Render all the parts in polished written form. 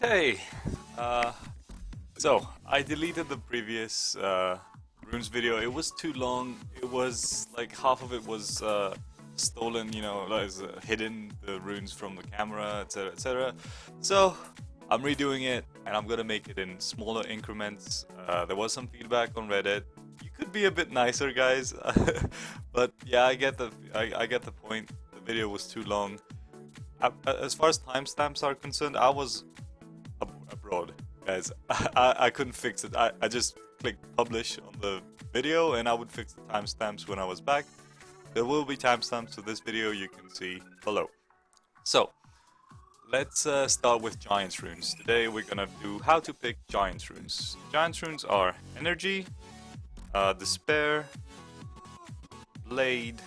Hey, uh, so I deleted the previous runes video. It was too long. It was like half of it was stolen, like hidden the runes from the camera, etc., etc. So I'm redoing it, and I'm gonna make it in smaller increments. There was some feedback on Reddit. You could be a bit nicer, guys, but yeah, I get the point. The video was too long. As far as timestamps are concerned, I was abroad, guys. I couldn't fix it. I just clicked publish on the video and I would fix the timestamps when I was back. There will be timestamps to this video you can see below. So, let's start with Giants runes. Today we're gonna do how to pick Giants runes. Giants runes are Energy, Despair, Blade,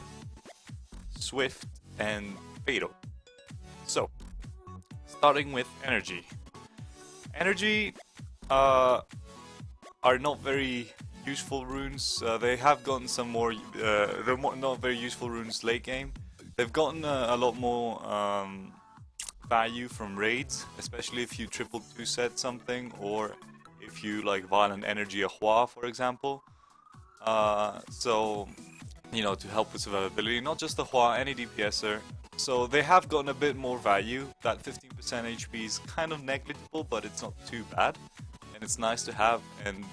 Swift, and Fatal. So, starting with Energy. Energy are not very useful runes. They have gotten some more. Not very useful runes late game. They've gotten a lot more value from raids, especially if you triple two set something, or if you like Violent Energy a Hua, for example. So, to help with survivability, not just the Hua, any DPSer. So they have gotten a bit more value. That 15% HP is kind of negligible, but it's not too bad. And it's nice to have, and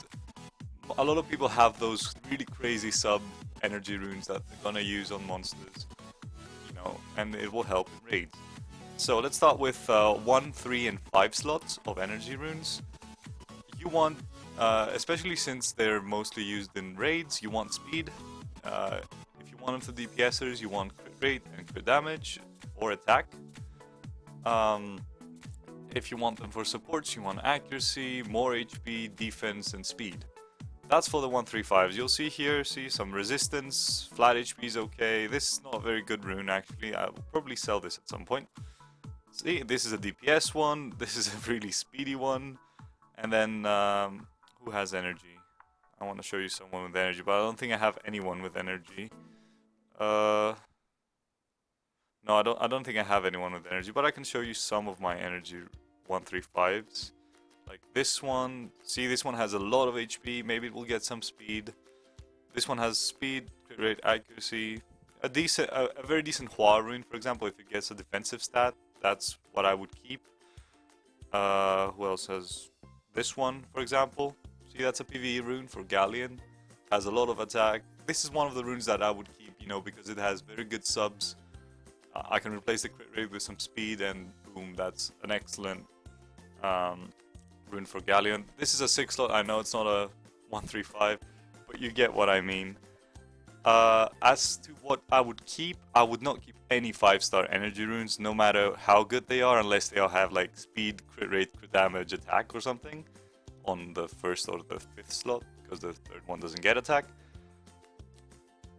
a lot of people have those really crazy sub energy runes that they're gonna use on monsters, and it will help in raids. So let's start with 1, 3, and 5 slots of energy runes. You want, especially since they're mostly used in raids, you want speed. If you want them for DPSers, you want crit rate and crit damage or attack. If you want them for supports, you want accuracy, more HP, defense, and speed. That's for the 135s. You'll see here, some resistance, flat HP is okay. This is not a very good rune actually. I will probably sell this at some point. See, this is a DPS one, this is a really speedy one. And then, who has energy? I want to show you someone with energy, but I don't think I have anyone with energy. No, I don't think I have anyone with energy, but I can show you some of my energy 135s. Like this one. See, this one has a lot of HP. Maybe it will get some speed. This one has speed, crit rate, accuracy. A very decent Hua rune, for example, if it gets a defensive stat, that's what I would keep. Who else has this one, for example? See, that's a PvE rune for Galleon. Has a lot of attack. This is one of the runes that I would keep, because it has very good subs. I can replace the crit rate with some speed, and boom, that's an excellent rune for Galleon. This is a 6 slot. I know it's not a 135, but you get what I mean. As to what I would keep, I would not keep any 5-star energy runes, no matter how good they are, unless they all have like speed, crit rate, crit damage, attack or something on the 1st or the 5th slot, because the 3rd one doesn't get attack.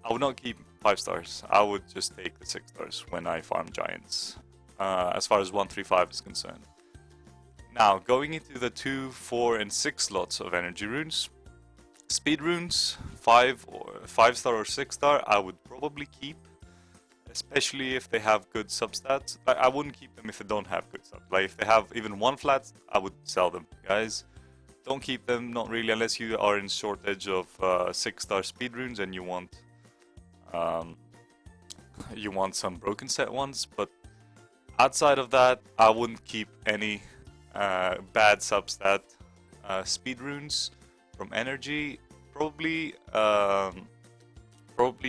I would not keep 5 stars. I would just take the 6 stars when I farm Giants, as far as 135 is concerned. Now, going into the 2, 4, and 6 slots of energy runes. Speed runes, 5-star or 6-star, I would probably keep, especially if they have good substats. I wouldn't keep them if they don't have good subs. Like if they have even 1 flat, I would sell them, guys. Don't keep them, not really, unless you are in shortage of 6-star speed runes and you want some broken set ones. But outside of that, I wouldn't keep any bad substat speed runes from energy. Probably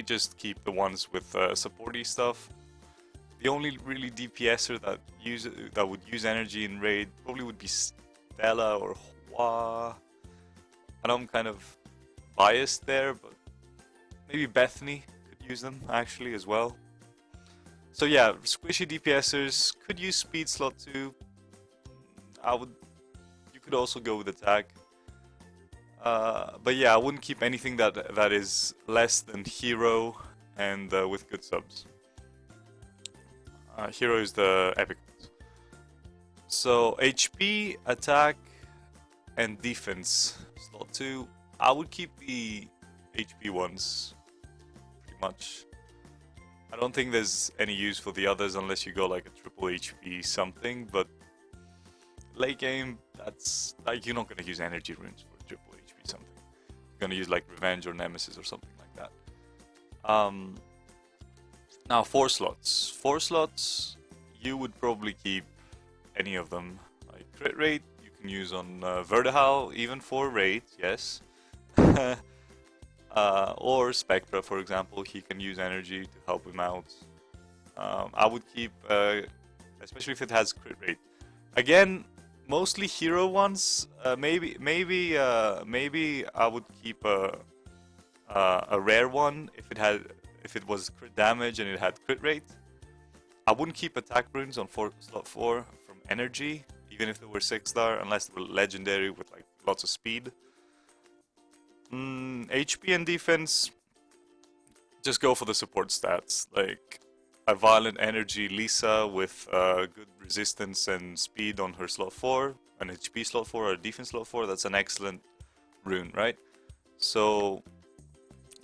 just keep the ones with supporty stuff. The only really DPSer that would use energy in raid probably would be Stella or Hua. I know I'm kind of biased there, but maybe Bethany could use them actually as well. So yeah, squishy DPSers could use speed slot too. You could also go with attack. But yeah, I wouldn't keep anything that is less than hero and with good subs. Hero is the epic. So HP, attack, and defense slot 2. I would keep the HP ones pretty much. I don't think there's any use for the others unless you go like a triple HP something, but late game, that's like you're not gonna use energy runes for triple HP something. You're gonna use like Revenge or Nemesis or something like that. Now 4 slots. 4 slots, you would probably keep any of them. Like crit rate, you can use on Vertihal, even for raid, yes. Or Spectra, for example, he can use energy to help him out. I would keep, especially if it has crit rate. Again, mostly hero ones. Maybe I would keep a rare one if it was crit damage and it had crit rate. I wouldn't keep attack runes on slot 4 from energy, even if they were 6-star, unless they were legendary with like lots of speed. HP and defense, just go for the support stats, like a Violent Energy Lisa with good resistance and speed on her slot 4, an HP slot 4 or a defense slot 4, that's an excellent rune, right? So,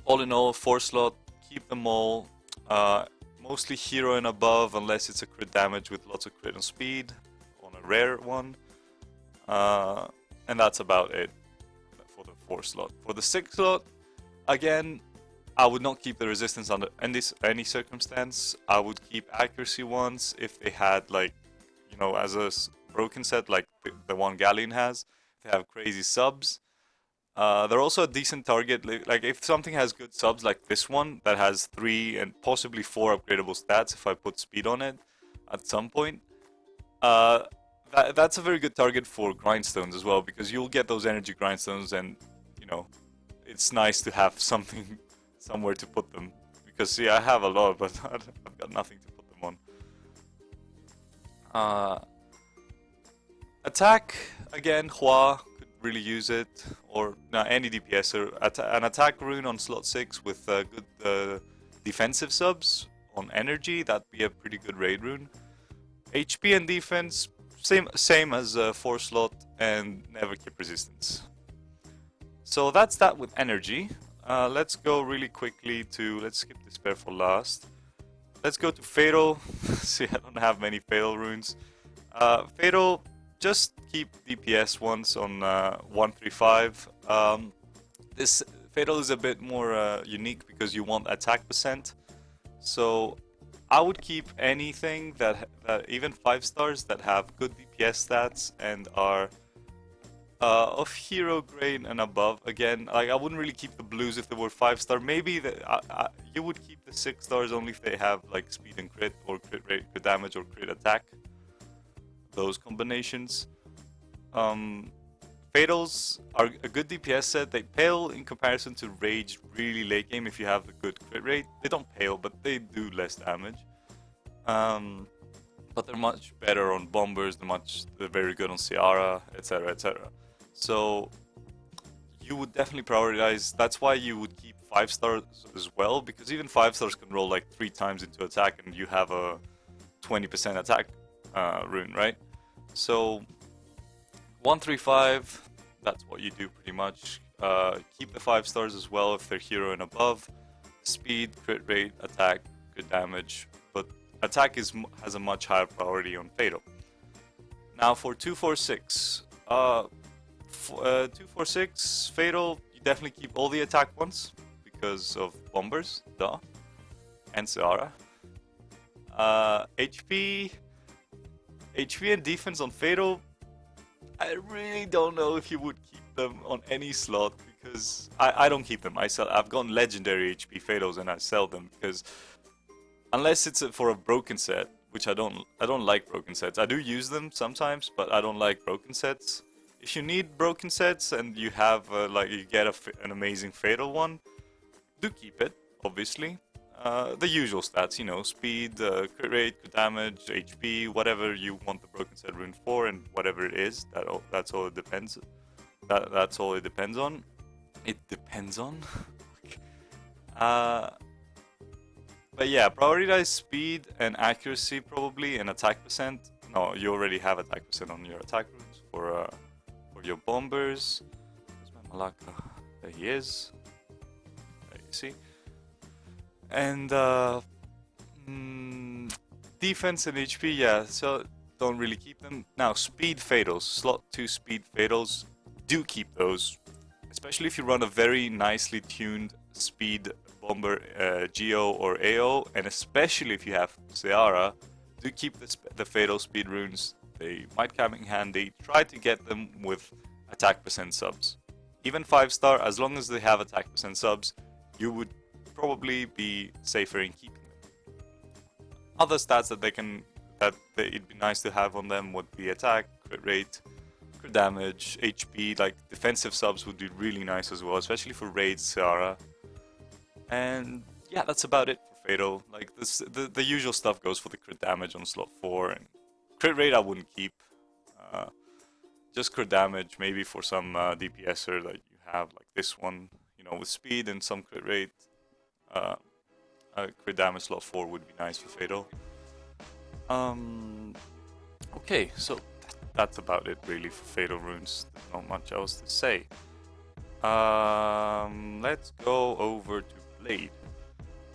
all in all, 4-slot, keep them all, mostly hero and above, unless it's a crit damage with lots of crit and speed, on a rare one, and that's about it for the 4-slot. For the 6-slot, again, I would not keep the resistance under any circumstance. I would keep accuracy ones if they had, like, you know, as a broken set like the one Galleon has. They have crazy subs. They're also a decent target. Like if something has good subs like this one that has 3 and possibly 4 upgradable stats if I put speed on it at some point, that's a very good target for grindstones as well, because you'll get those energy grindstones and, you know, it's nice to have something somewhere to put them, because see, I have a lot but I've got nothing to put them on. Attack, again, Hua could really use it, or any DPSer. An attack rune on slot 6 with good defensive subs on energy, that'd be a pretty good raid rune. HP and defense, same as 4-slot, and never keep resistance. So that's that with energy. Let's go really quickly to, let's skip Despair for last. Let's go to Fatal. See, I don't have many Fatal runes. Fatal, just keep DPS ones on 135. This Fatal is a bit more unique because you want attack percent. So I would keep anything that even 5-stars that have good DPS stats and are of hero grade and above. Again, like I wouldn't really keep the blues if they were 5-star. Maybe you would keep the 6-stars only if they have like speed and crit, or crit rate, crit damage, or crit attack. Those combinations. Fatals are a good DPS set. They pale in comparison to Rage really late game if you have the good crit rate. They don't pale, but they do less damage. But they're much better on Bombers, they're very good on Ciara, etc, etc. So you would definitely prioritize. That's why you would keep 5-stars as well, because even 5-stars can roll like 3 times into attack and you have a 20% attack rune, right? So 135, that's what you do pretty much. Keep the 5-stars as well if they're hero and above. Speed, crit rate, attack, good damage, but attack has a much higher priority on Fatal. Now for 246, 246 Fatal, you definitely keep all the attack ones because of Bombers, duh, and Ciara. HP and defense on Fatal, I really don't know if you would keep them on any slot, because I don't keep them. I've gotten legendary HP Fatals and I sell them, because unless it's for a broken set, which I don't like broken sets. I do use them sometimes, but I don't like broken sets. If you need broken sets and you have like you get an amazing Fatal one, do keep it, obviously. The usual stats, you know, speed, crit rate, crit damage, HP, whatever you want the broken set rune for, and whatever it is, that's all it depends. That's all it depends on. It depends on. But yeah, prioritize speed and accuracy probably, and attack percent. No, you already have attack percent on your attack runes for your Bombers. Where's my Malaka? There he is. There you see. And defense and HP, yeah. So don't really keep them. Now, speed fatals, slot 2 speed fatals, do keep those, especially if you run a very nicely tuned speed bomber Geo or AO, and especially if you have Seara, do keep the fatal speed runes. They might come in handy. Try to get them with attack percent subs. Even 5-star, as long as they have attack percent subs, you would probably be safer in keeping them. Other stats that it'd be nice to have on them would be attack, crit rate, crit damage, HP. Like defensive subs would be really nice as well, especially for raids, Seara. And yeah, that's about it for fatal. Like the usual stuff goes for the crit damage on slot 4, and crit rate I wouldn't keep. Just crit damage, maybe for some DPSer that you have, like this one, you know, with speed and some crit rate. Crit damage slot 4 would be nice for fatal. Okay, so that's about it really for fatal runes. There's not much else to say. Let's go over to Blade.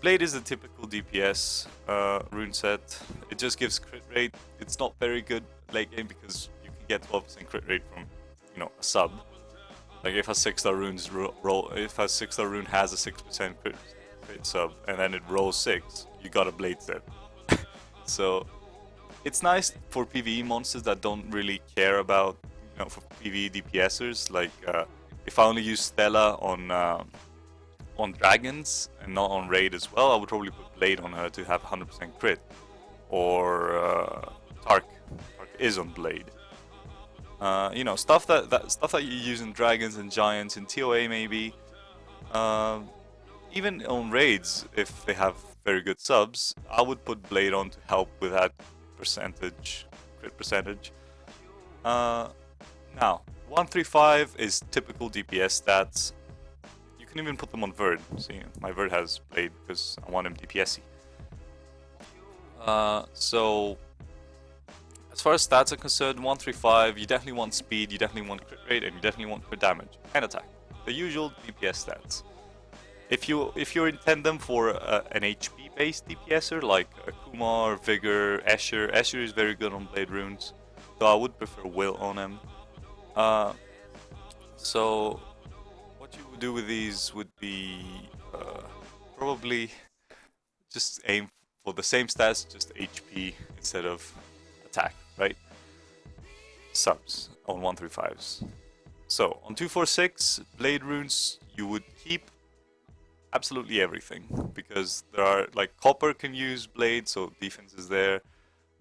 Blade is the typical DPS rune set. It just gives crit rate. It's not very good late game because you can get 12% crit rate from, you know, a sub. Like if a 6-star rune's if a 6-star rune has a 6% crit sub and then it rolls 6, you got a Blade set. So it's nice for PvE monsters that don't really care about, you know, for PvE DPSers. Like if I only use Stella on dragons and not on raid as well, I would probably put Blade on her to have 100% crit. Or Tark is on Blade. You know, stuff that you use in dragons and giants in TOA maybe. Even on raids, if they have very good subs, I would put Blade on to help with that crit percentage. Now, 135 is typical DPS stats. You can even put them on Verd. See, my Verd has Blade because I want him DPSy. So, as far as stats are concerned, 135, you definitely want speed, you definitely want crit rate, and you definitely want crit damage and attack. The usual DPS stats. If you intend them for an HP-based DPSer like Kumar, Vigor, Escher. Escher is very good on Blade runes, though I would prefer Will on him. So what you would do with these would be probably just aim for the same stats, just HP instead of attack, right? Subs on 135s. So on 246 Blade runes, you would keep absolutely everything, because there are, like, Copper can use Blade, so defense is there.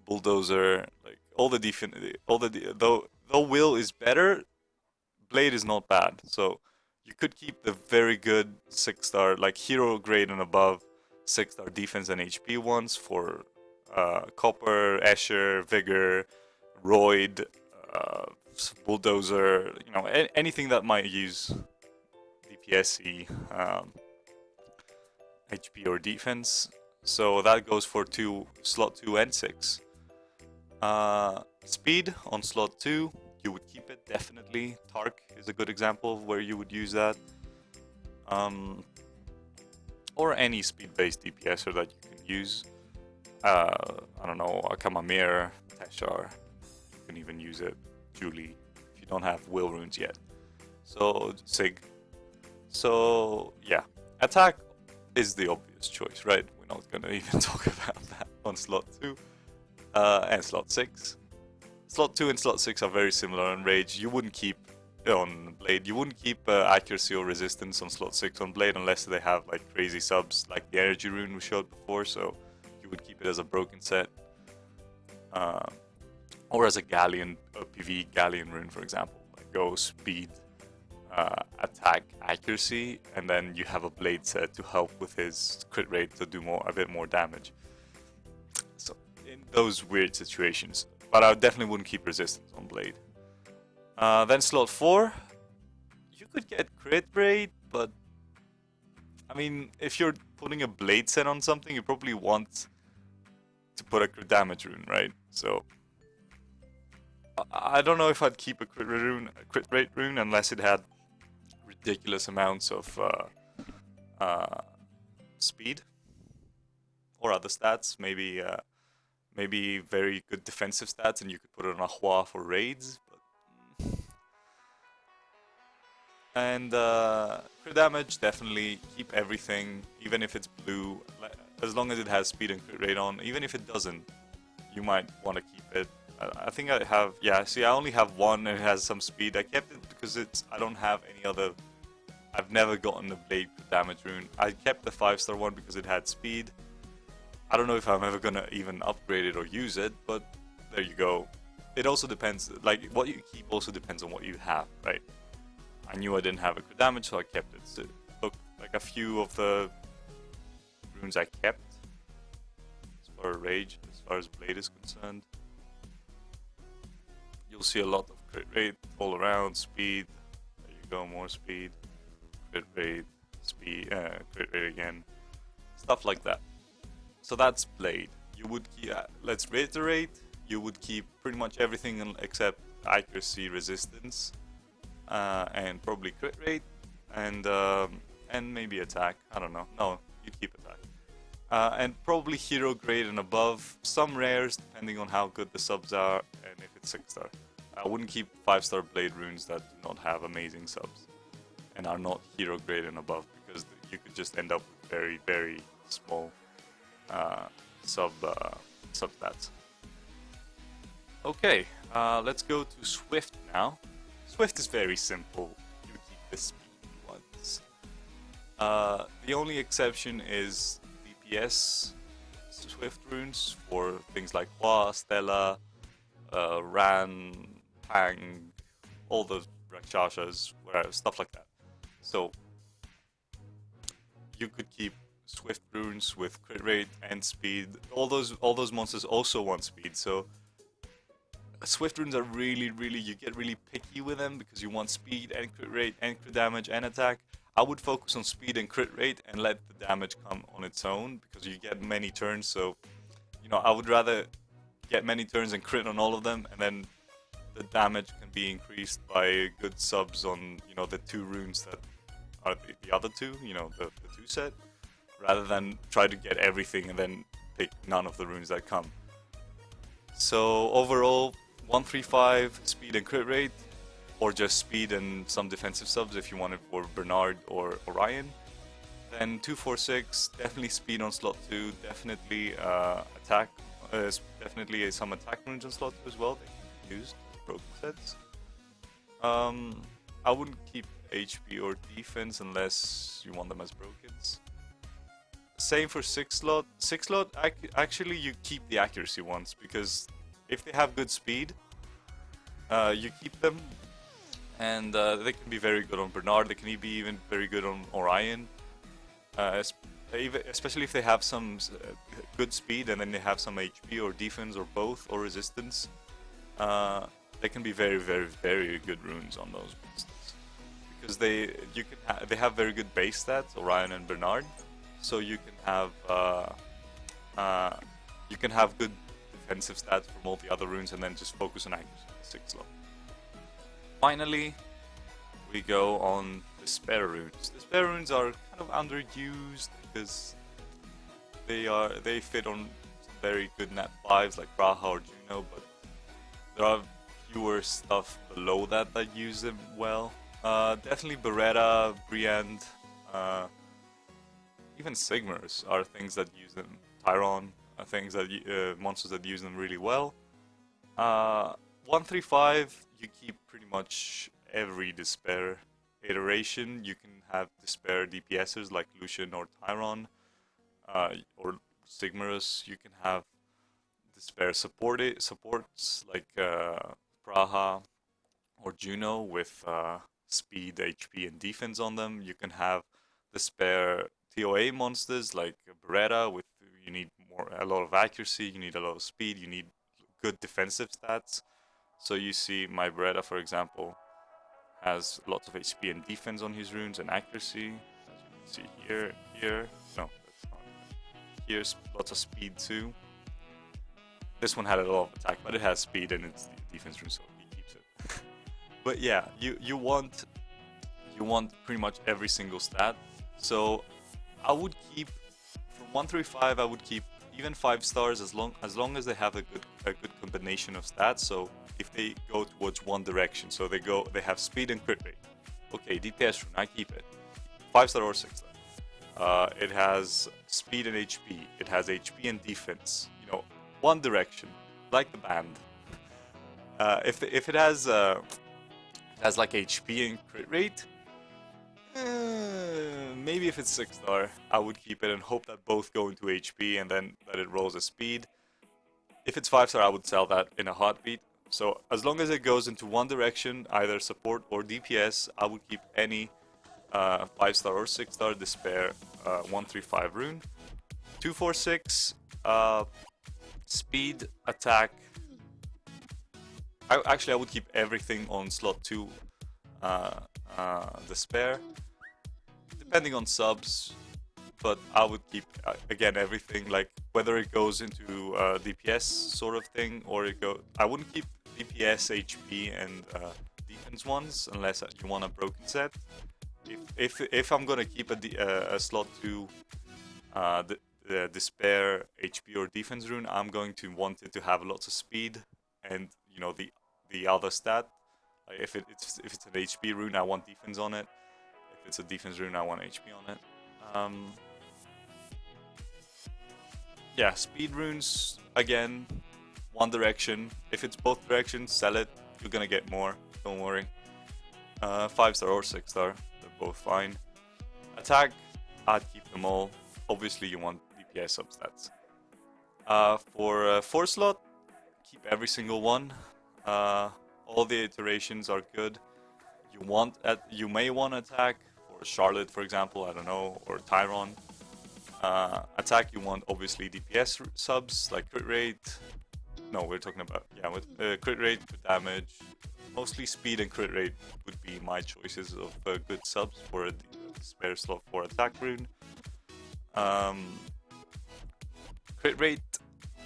Bulldozer, like all the defense, though Will is better, Blade is not bad. So you could keep the very good 6-star, like hero grade and above 6-star defense and HP ones for Copper, Escher, Vigor, Royd, Bulldozer, you know, anything that might use DPSy. HP or defense, so that goes for slot 2 and 6. Speed on slot 2, you would keep it definitely. Tark is a good example of where you would use that. Or any speed-based DPSer that you can use. I don't know, Akamamir, Teshar, you can even use it. Julie, if you don't have Will runes yet. So Sig. So yeah, attack is the obvious choice, right? We're not gonna even talk about that on slot 2 and slot 6. Slot 2 and slot 6 are very similar on Rage. You wouldn't keep on Blade. You wouldn't keep accuracy or resistance on slot 6 on Blade unless they have like crazy subs like the energy rune we showed before. So you would keep it as a broken set, or as a Galleon, a PvE Galleon rune, for example. Like go speed, attack, accuracy, and then you have a Blade set to help with his crit rate to do a bit more damage. So in those weird situations, but I definitely wouldn't keep resistance on Blade. Then slot 4, you could get crit rate, but I mean, if you're putting a Blade set on something, you probably want to put a crit damage rune, right? So I don't know if I'd keep a crit rate rune unless it had ridiculous amounts of speed or other stats. Maybe maybe very good defensive stats, and you could put it on a Hua for raids. And crit damage, definitely keep everything, even if it's blue, as long as it has speed and crit rate on. Even if it doesn't, you might want to keep it. I think I have, yeah, see, I only have one and it has some speed. I kept it because I don't have any other, I've never gotten a blade crit damage rune. I kept the 5-star one because it had speed. I don't know if I'm ever gonna even upgrade it or use it, but there you go. It also depends, like, what you keep also depends on what you have, right? I knew I didn't have a crit damage, so I kept it. So, look, like a few of the runes I kept, as far as rage, as far as blade is concerned. You'll see a lot of crit rate all around, speed, there you go, more speed, crit rate, speed, crit rate again, stuff like that. So that's blade. You would keep, let's reiterate, you would keep pretty much everything except accuracy, resistance, and probably crit rate, and maybe attack. I don't know. No, you'd keep attack. And probably hero grade and above. Some rares, depending on how good the subs are, and if it's 6-star. I wouldn't keep 5-star blade runes that do not have amazing subs and are not hero grade and above, because you could just end up with very, very small sub stats. Okay, let's go to Swift now. Swift is very simple. You keep the speed ones. The only exception is DPS Swift runes for things like Hua, Stella, Ran, Pang, all those Rakshasas, stuff like that. So you could keep Swift runes with crit rate and speed. All those monsters also want speed, so Swift runes are really, you get really picky with them because you want speed and crit rate and crit damage and attack. I would focus on speed and crit rate and let the damage come on its own, because you get many turns. So, you know, I would rather get many turns and crit on all of them, and then the damage can be increased by good subs on, you know, the 2 runes that are the other 2, you know, the 2 set, rather than try to get everything and then pick none of the runes that come. So overall, 135 speed and crit rate, or just speed and some defensive subs if you want it for Bernard or Orion. Then 246, definitely speed on slot 2, definitely attack, definitely some attack runes on slot 2 as well. They can be used broken sets. I wouldn't keep HP or defense unless you want them as brokens. Same for 6 slot. 6 slot, actually you keep the accuracy ones, because if they have good speed, you keep them, and they can be very good on Bernard. They can be even very good on Orion, especially if they have some good speed and then they have some HP or defense or both or resistance. They can be very, very good runes on those monsters, because they have very good base stats, Orion and Bernard. So you can have good defensive stats from all the other runes, and then just focus on accuracy 6 slot. Finally, we go on Despair runes. Despair runes are kind of underused because they fit on some very good nat 5s like Braha or Juno, but there are fewer stuff below that use them well. Definitely Beretta, Briand, even Sigmars are things that use them. Tyron are things that monsters that use them really well. 135, you keep pretty much every Despair iteration. You can have Despair DPSers like Lucian or Tyron, or Sigmarus. You can have Despair supports like Braha or Juno with speed, HP, and defense on them. You can have Despair TOA monsters like Beretta with you need a lot of accuracy, you need a lot of speed, you need good defensive stats. So you see my Beretta, for example, has lots of HP and defense on his runes and accuracy. As you can see here, no, that's not. Here's lots of speed too. This one had a lot of attack, but it has speed and it's defense rune, so he keeps it. But yeah, you want pretty much every single stat. So I would keep, from 135, I would keep even 5 stars, as long as they have a good combination of stats. So if they go towards one direction, so they have speed and crit rate. Okay, DPS rune, I keep it. 5 star or 6 star. It has speed and HP. It has HP and defense. You know, one direction, like the band. If it has like HP and crit rate, maybe if it's 6 star, I would keep it and hope that both go into HP and then that it rolls a speed. If it's 5 star, I would sell that in a heartbeat. So as long as it goes into one direction, either support or DPS, I would keep any 5 star or 6 star despair 135 rune. 246 speed, attack. I would keep everything on slot 2 despair, depending on subs, but I would keep again everything, like whether it goes into DPS sort of thing or I wouldn't keep DPS, HP and defense ones unless you want a broken set. If I'm gonna keep a slot 2 the despair, HP or defense rune, I'm going to want it to have lots of speed and, you know, the other stat. Like if it's an HP rune, I want defense on it. If it's a defense rune, I want HP on it. Yeah, speed runes, again, one direction. If it's both directions, sell it. You're gonna get more, don't worry. 5 star or 6 star, they're both fine. Attack, I'd keep them all. Obviously you want DPS substats. For 4 slot, keep every single one. All the iterations are good. You may want attack for Charlotte, for example, I don't know, or Tyron. Attack, you want obviously DPS subs like crit rate. No, we're talking about with crit rate, crit damage. Mostly speed and crit rate would be my choices of good subs for a spare slot for attack rune. Crit rate,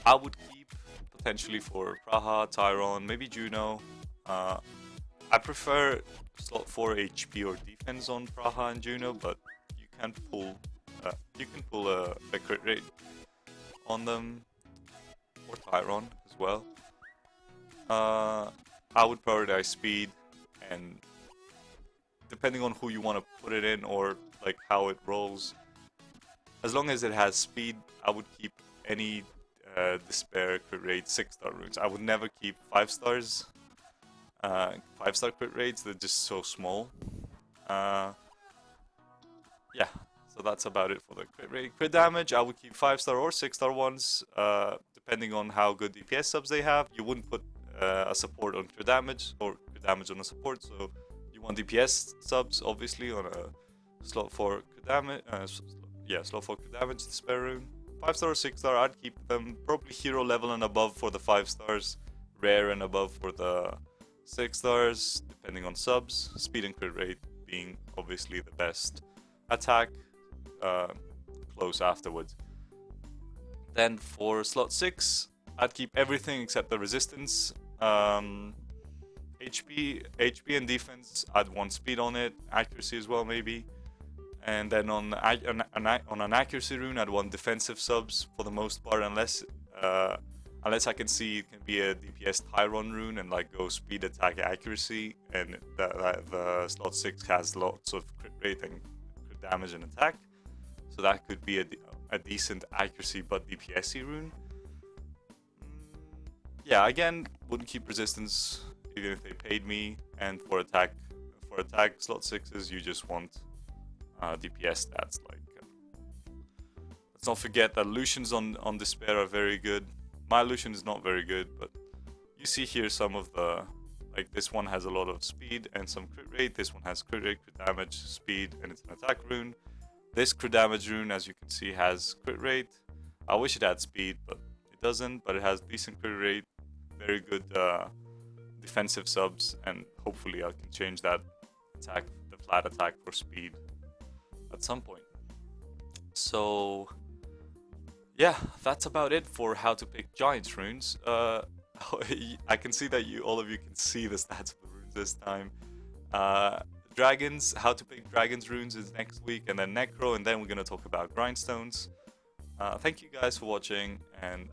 I would keep potentially for Praha, Tyron, maybe Juno. I prefer slot 4 HP or defense on Praha and Juno, but you can pull a crit rate on them, or Tyron as well. I would prioritize speed, and depending on who you want to put it in or like how it rolls, as long as it has speed, I would keep any despair crit rate 6 star runes. I would never keep 5 stars. 5 star crit rates, they're just so small. Yeah, so that's about it for the crit rate. Crit damage, I would keep 5 star or 6 star ones, depending on how good DPS subs they have. You wouldn't put a support on crit damage or crit damage on a support, so you want DPS subs obviously on a slot 4 crit damage. Slot 4 crit damage, despair rune. 5 star or 6 star, I'd keep them probably hero level and above for the 5 stars, rare and above for the 6 stars, depending on subs. Speed and crit rate being obviously the best. Attack, close afterwards. Then for slot 6, I'd keep everything except the resistance. HP and defense, I'd want speed on it, accuracy as well maybe. And then on an accuracy rune, I'd want defensive subs for the most part, unless I can see it can be a DPS Tyron rune and like go speed, attack, accuracy, and the slot 6 has lots of crit rate and crit damage and attack, so that could be a decent accuracy but DPSy rune. Yeah, again, wouldn't keep resistance even if they paid me, and for attack slot 6s, you just want DPS stats. Like, let's not forget that Lucians on Despair are very good. My Lucian is not very good, but you see here some of the, like this one has a lot of speed and some crit rate. This one has crit rate, crit damage, speed, and it's an attack rune. This crit damage rune, as you can see, has crit rate. I wish it had speed, but it doesn't. But it has decent crit rate, very good defensive subs, and hopefully I can change that attack, the flat attack, for speed at some point. So yeah, that's about it for how to pick Giants runes. I can see that all of you can see the stats of the runes this time. Dragons, how to pick Dragons runes is next week, and then Necro, and then we're going to talk about Grindstones. Thank you guys for watching, and